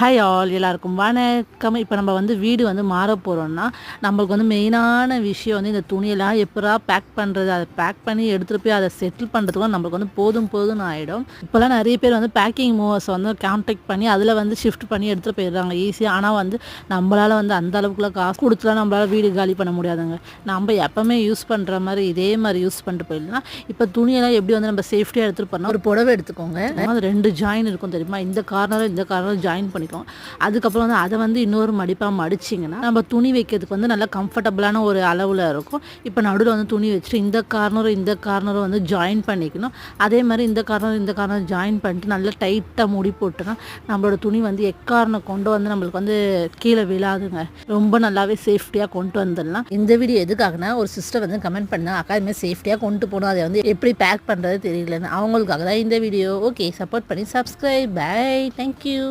Hi all, எல்லாருக்கும் வணக்கம். இப்போ நம்ம வீடு மாற போகிறோம்னா நம்மளுக்கு மெயினான விஷயம் இந்த துணியெல்லாம் எப்படா பேக் பண்ணுறது, அதை பேக் பண்ணி எடுத்துகிட்டு போய் அதை செட்டில் பண்ணுறதுக்கும் நம்மளுக்கு போதும்னு ஆகிடும். இப்போல்லாம் நிறைய பேர் பேக்கிங் மூவர்ஸ் கான்டாக்ட் பண்ணி அதில் ஷிஃப்ட் பண்ணி எடுத்துகிட்டு போயிடுறாங்க ஈஸியாக. ஆனால் நம்மளால் அந்த அளவுக்குலாம் காசு கொடுத்துலாம் நம்மளால் வீடு காலி பண்ண முடியாதுங்க. நம்ம எப்போவுமே யூஸ் பண்ணுற மாதிரி இதே மாதிரி யூஸ் பண்ணிட்டு போயிடலாம். இப்போ துணியெல்லாம் எப்படி நம்ம சேஃப்டியாக எடுத்துகிட்டு போனால், ஒரு புடவை எடுத்துக்கோங்க, அது 2 ஜாயின் இருக்கும் தெரியுமா, இந்த கார்னர் ஜாயின் பண்ணிக்கோங்க. அதுக்கப்புறம் அதை இன்னொரு மடிப்பாக மடிச்சிங்கன்னா நம்ம துணி வைக்கிறதுக்கு நல்லா கம்ஃபர்டபுளான ஒரு அளவில் இருக்கும். இப்போ நடுவில் துணி வச்சுட்டு இந்த கார்னரும் ஜாயின் பண்ணிக்கணும். அதே மாதிரி இந்த கார்னர் ஜாயின் பண்ணிட்டு நல்லா டைட்டாக முடி போட்டுனா நம்மளோட துணி எக்காரணம் கொண்டு நம்மளுக்கு கீழே விழாதுங்க. ரொம்ப நல்லாவே சேஃப்டியாக கொண்டு வந்துடலாம். இந்த வீடியோ எதுக்காகனா, ஒரு சிஸ்டர் கமெண்ட் பண்ணாங்க, அக்கா இதுமாதிரி சேஃப்டியாக கொண்டு போகணும், அதை எப்படி பேக் பண்ணுறது தெரியலன்னு. அவங்களுக்காக தான் இந்த வீடியோ. ஓகே, சப்போர்ட் பண்ணி சப்ஸ்கிரைப். Bye, thank you.